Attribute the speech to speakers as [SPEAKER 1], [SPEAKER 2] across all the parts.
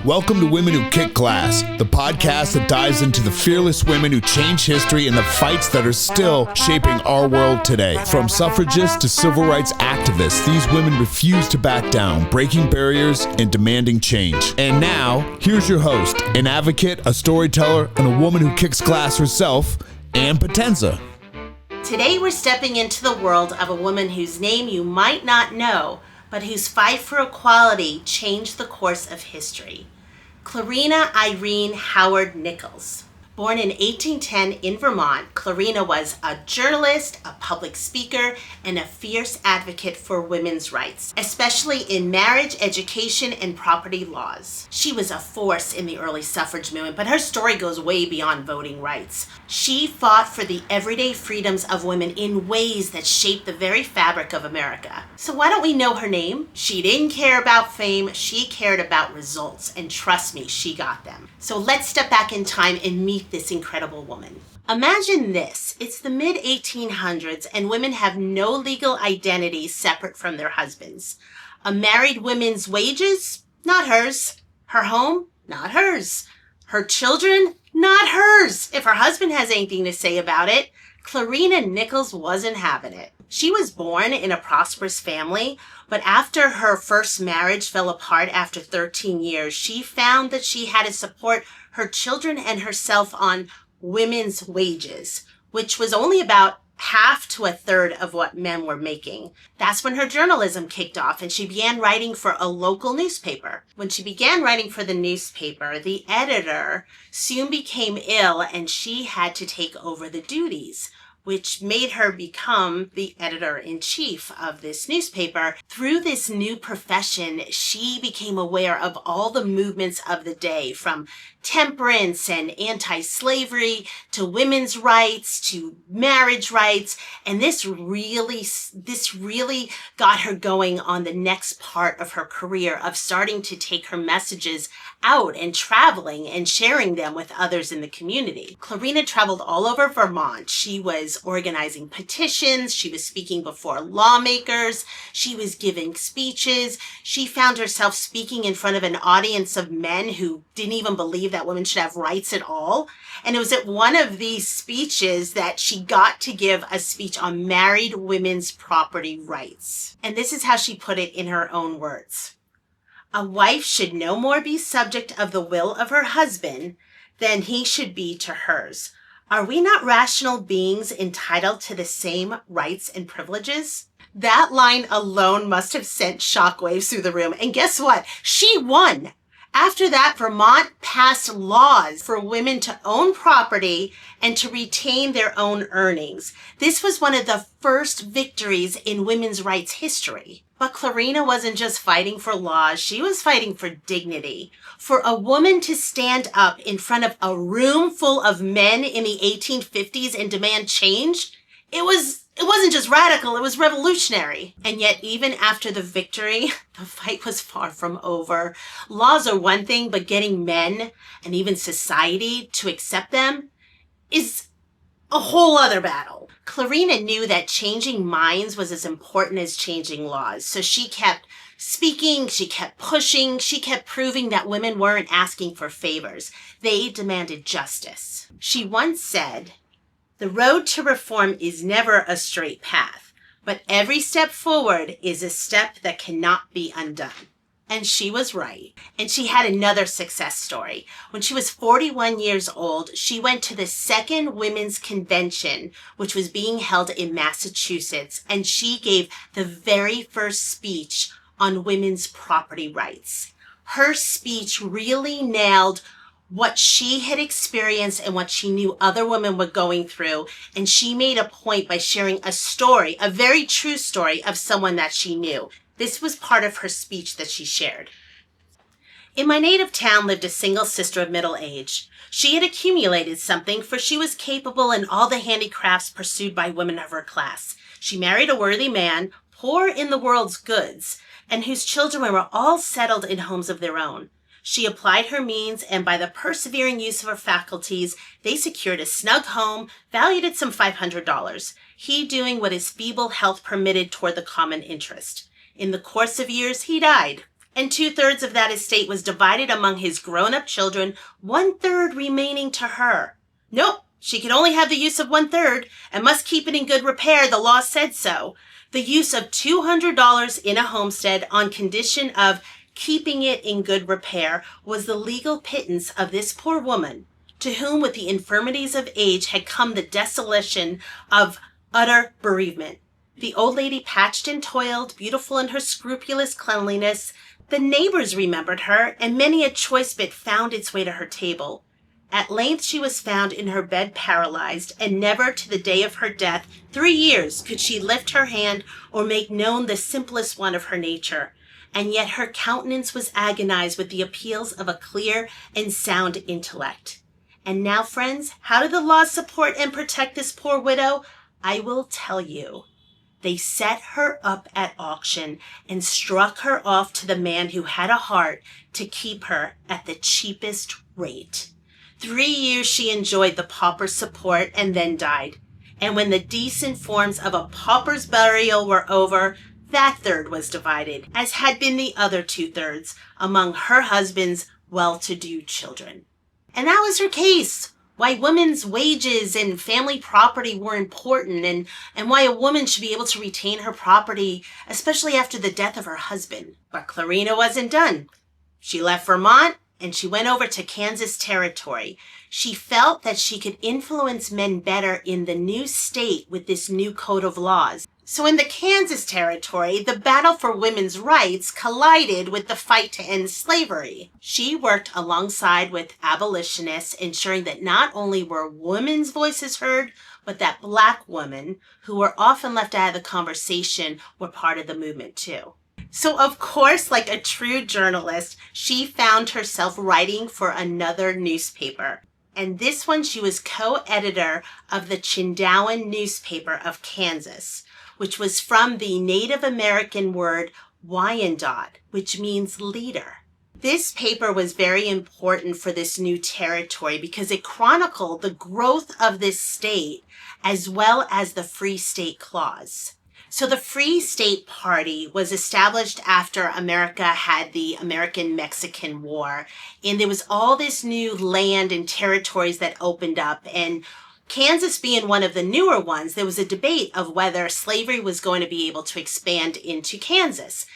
[SPEAKER 1] Welcome to Women Who Kick Glass, the podcast that dives into the fearless women who changed history and the fights that are still shaping our world today. From suffragists to civil rights activists, these women refuse to back down, breaking barriers and demanding change. And now, here's your host, an advocate, a storyteller, and a woman who kicks glass herself, Ann Potenza.
[SPEAKER 2] Today we're stepping into the world of a woman whose name you might not know, but whose fight for equality changed the course of history. Clarina Irene Howard Nichols. Born in 1810 in Vermont, Clarina was a journalist, a public speaker, and a fierce advocate for women's rights, especially in marriage, education, and property laws. She was a force in the early suffrage movement, but her story goes way beyond voting rights. She fought for the everyday freedoms of women in ways that shaped the very fabric of America. So why don't we know her name? She didn't care about fame, she cared about results, and trust me, she got them. So let's step back in time and meet this incredible woman. Imagine this. It's the mid-1800s and women have no legal identity separate from their husbands. A married woman's wages? Not hers. Her home? Not hers. Her children? Not hers. If her husband has anything to say about it, Clarina Nichols wasn't having it. She was born in a prosperous family, but after her first marriage fell apart after 13 years, she found that she had to support her children and herself on women's wages, which was only about half to a third of what men were making. That's when her journalism kicked off and she began writing for a local newspaper. When she began writing for the newspaper, the editor soon became ill and she had to take over the duties, which made her become the editor-in-chief of this newspaper. Through this new profession, she became aware of all the movements of the day, from temperance and anti-slavery to women's rights to marriage rights, and this really got her going on the next part of her career of starting to take her messages out and traveling and sharing them with others in the community. Clarina traveled all over Vermont. She was organizing petitions. She was speaking before lawmakers. She was giving speeches. She found herself speaking in front of an audience of men who didn't even believe that women should have rights at all. And it was at one of these speeches that she got to give a speech on married women's property rights. And this is how she put it in her own words. A wife should no more be subject of the will of her husband than he should be to hers. Are we not rational beings entitled to the same rights and privileges? That line alone must have sent shockwaves through the room. And guess what? She won. After that, Vermont passed laws for women to own property and to retain their own earnings. This was one of the first victories in women's rights history. But Clarina wasn't just fighting for laws, she was fighting for dignity. For a woman to stand up in front of a room full of men in the 1850s and demand change, it wasn't just radical, it was revolutionary. And yet, even after the victory, the fight was far from over. Laws are one thing, but getting men and even society to accept them is a whole other battle. Clarina knew that changing minds was as important as changing laws. So she kept speaking, she kept pushing, she kept proving that women weren't asking for favors. They demanded justice. She once said, "The road to reform is never a straight path, but every step forward is a step that cannot be undone." And she was right. And she had another success story. When she was 41 years old, she went to the second women's convention, which was being held in Massachusetts, and she gave the very first speech on women's property rights. Her speech really nailed what she had experienced and what she knew other women were going through. And she made a point by sharing a story, a very true story of someone that she knew. This was part of her speech that she shared. In my native town lived a single sister of middle age. She had accumulated something, for she was capable in all the handicrafts pursued by women of her class. She married a worthy man, poor in the world's goods, and whose children were all settled in homes of their own. She applied her means, and by the persevering use of her faculties, they secured a snug home, valued at some $500, he doing what his feeble health permitted toward the common interest. In the course of years, he died, and 2/3 of that estate was divided among his grown-up children, 1/3 remaining to her. Nope, she could only have the use of 1/3 and must keep it in good repair. The law said so. The use of $200 in a homestead on condition of keeping it in good repair was the legal pittance of this poor woman, to whom with the infirmities of age had come the desolation of utter bereavement. The old lady patched and toiled, beautiful in her scrupulous cleanliness. The neighbors remembered her, and many a choice bit found its way to her table. At length she was found in her bed paralyzed, and never to the day of her death, 3 years, could she lift her hand or make known the simplest one of her nature. And yet her countenance was agonized with the appeals of a clear and sound intellect. And now, friends, how did the law support and protect this poor widow? I will tell you. They set her up at auction and struck her off to the man who had a heart to keep her at the cheapest rate. 3 years she enjoyed the pauper's support and then died. And when the decent forms of a pauper's burial were over, that third was divided, as had been the other 2/3, among her husband's well-to-do children. And that was her case. Why women's wages and family property were important, and why a woman should be able to retain her property, especially after the death of her husband. But Clarina wasn't done. She left Vermont and she went over to Kansas Territory. She felt that she could influence men better in the new state with this new code of laws. So in the Kansas Territory, the battle for women's rights collided with the fight to end slavery. She worked alongside with abolitionists, ensuring that not only were women's voices heard, but that Black women, who were often left out of the conversation, were part of the movement too. So of course, like a true journalist, she found herself writing for another newspaper. And this one, she was co-editor of the Chindowan newspaper of Kansas, which was from the Native American word Wyandot, which means leader. This paper was very important for this new territory because it chronicled the growth of this state as well as the Free State Clause. So the Free State Party was established after America had the American-Mexican War, and there was all this new land and territories that opened up, and Kansas being one of the newer ones, there was a debate of whether slavery was going to be able to expand into Kansas.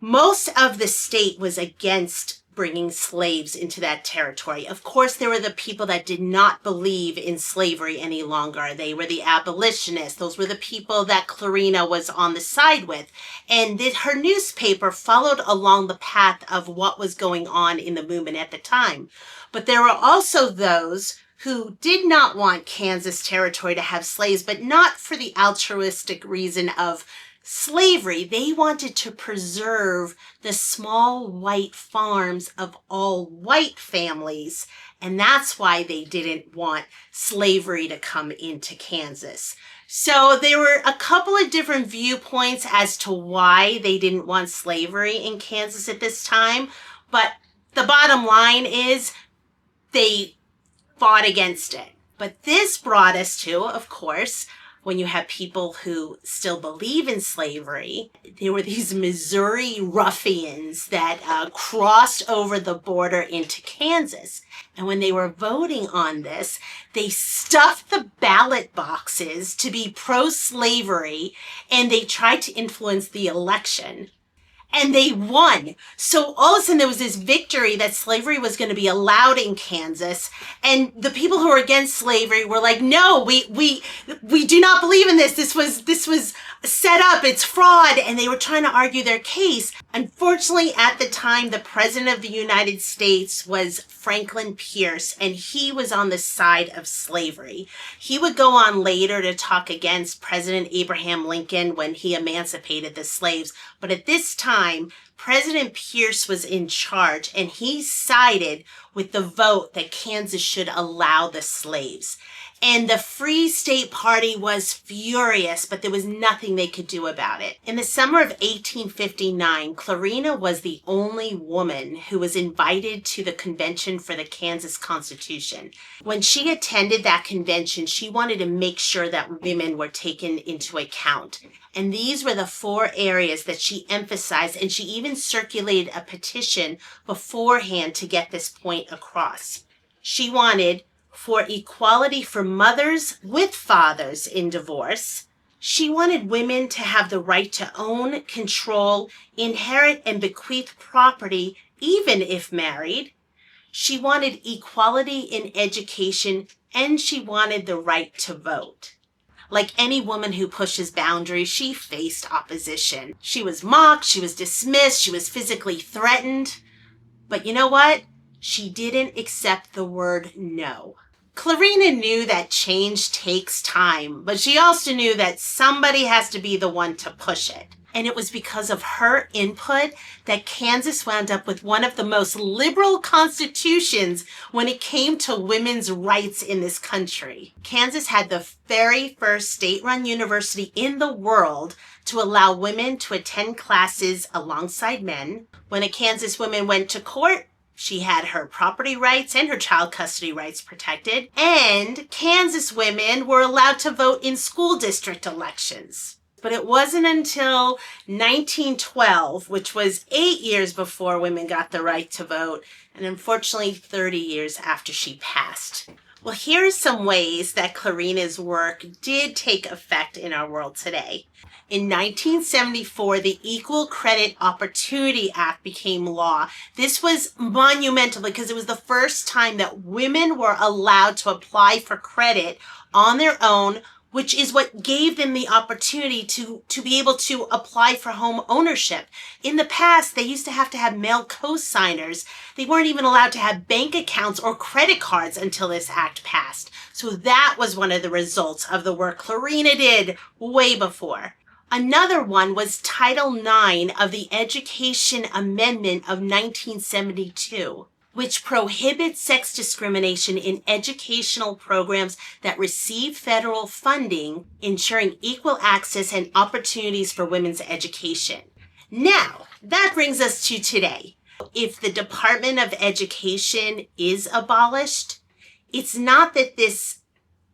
[SPEAKER 2] Most of the state was against bringing slaves into that territory. Of course, there were the people that did not believe in slavery any longer. They were the abolitionists. Those were the people that Clarina was on the side with. And her newspaper followed along the path of what was going on in the movement at the time. But there were also those who did not want Kansas Territory to have slaves, but not for the altruistic reason of slavery. They wanted to preserve the small white farms of all white families, and that's why they didn't want slavery to come into Kansas. So there were a couple of different viewpoints as to why they didn't want slavery in Kansas at this time, but the bottom line is they fought against it. But this brought us to, of course, when you have people who still believe in slavery, there were these Missouri ruffians that crossed over the border into Kansas. And when they were voting on this, they stuffed the ballot boxes to be pro-slavery, and they tried to influence the election. And they won. So all of a sudden there was this victory that slavery was going to be allowed in Kansas. And the people who were against slavery were like, no, we do not believe in this. This was set up. It's fraud. And they were trying to argue their case. Unfortunately, at the time, the president of the United States was Franklin Pierce, and he was on the side of slavery. He would go on later to talk against President Abraham Lincoln when he emancipated the slaves. But at this time, President Pierce was in charge, and he sided with the vote that Kansas should allow the slaves. And the Free State Party was furious, but there was nothing they could do about it. In the summer of 1859, Clarina was the only woman who was invited to the convention for the Kansas Constitution. When she attended that convention, she wanted to make sure that women were taken into account. And these were the 4 areas that she emphasized, and she even circulated a petition beforehand to get this point across. She wanted for equality for mothers with fathers in divorce. She wanted women to have the right to own, control, inherit, and bequeath property, even if married. She wanted equality in education, and she wanted the right to vote. Like any woman who pushes boundaries, she faced opposition. She was mocked, she was dismissed, she was physically threatened. But you know what? She didn't accept the word no. Clarina knew that change takes time, but she also knew that somebody has to be the one to push it. And it was because of her input that Kansas wound up with one of the most liberal constitutions when it came to women's rights in this country. Kansas had the very first state-run university in the world to allow women to attend classes alongside men. When a Kansas woman went to court, she had her property rights and her child custody rights protected. And Kansas women were allowed to vote in school district elections. But it wasn't until 1912, which was 8 years before women got the right to vote, and unfortunately 30 years after she passed. Well, here are some ways that Clarina's work did take effect in our world today. In 1974, the Equal Credit Opportunity Act became law. This was monumental because it was the first time that women were allowed to apply for credit on their own, which is what gave them the opportunity to be able to apply for home ownership. In the past, they used to have male co-signers. They weren't even allowed to have bank accounts or credit cards until this act passed. So that was one of the results of the work Clarina did way before. Another one was Title IX of the Education Amendment of 1972. Which prohibits sex discrimination in educational programs that receive federal funding, ensuring equal access and opportunities for women's education. Now, that brings us to today. If the Department of Education is abolished, it's not that this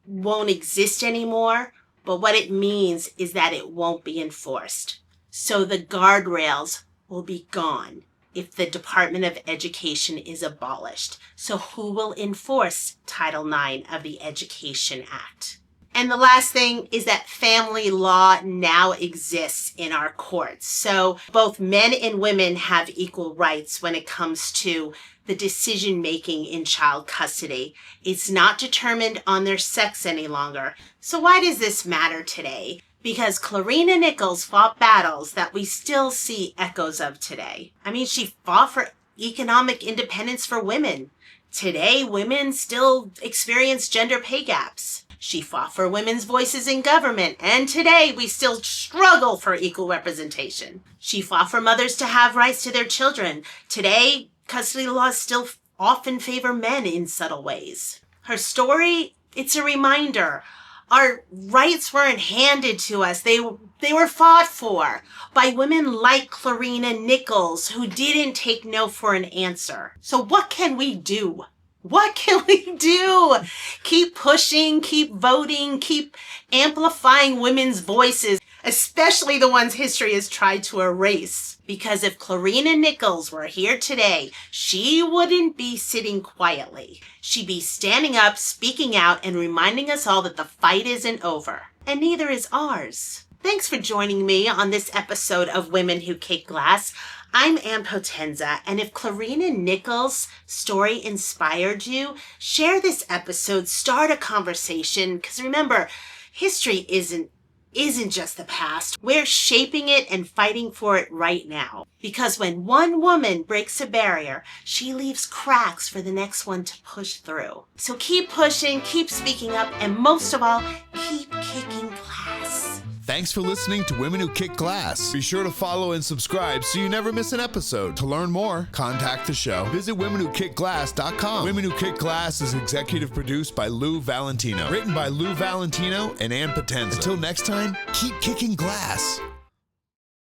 [SPEAKER 2] won't exist anymore, but what it means is that it won't be enforced. So the guardrails will be gone if the Department of Education is abolished. So who will enforce Title IX of the Education Act? And the last thing is that family law now exists in our courts. So both men and women have equal rights when it comes to the decision-making in child custody. It's not determined on their sex any longer. So why does this matter today? Because Clarina Nichols fought battles that we still see echoes of today. I mean, she fought for economic independence for women. Today, women still experience gender pay gaps. She fought for women's voices in government, and today we still struggle for equal representation. She fought for mothers to have rights to their children. Today, custody laws still often favor men in subtle ways. Her story, it's a reminder. Our rights weren't handed to us. They were fought for by women like Clarina Nichols, who didn't take no for an answer. So what can we do? What can we do? Keep pushing, keep voting, keep amplifying women's voices, especially the ones history has tried to erase. Because if Clarina Nichols were here today, she wouldn't be sitting quietly. She'd be standing up, speaking out, and reminding us all that the fight isn't over. And neither is ours. Thanks for joining me on this episode of Women Who Kick Glass. I'm Ann Potenza, and if Clarina Nichols' story inspired you, share this episode, start a conversation, because remember, history isn't just the past. We're shaping it and fighting for it right now. Because when one woman breaks a barrier, she leaves cracks for the next one to push through. So keep pushing, keep speaking up, and most of all, keep kicking glass.
[SPEAKER 1] Thanks for listening to Women Who Kick Glass. Be sure to follow and subscribe so you never miss an episode. To learn more, contact the show. Visit womenwhokickglass.com. Women Who Kick Glass is executive produced by Lou Valentino. Written by Lou Valentino and Ann Potenza. Until next time, keep kicking glass.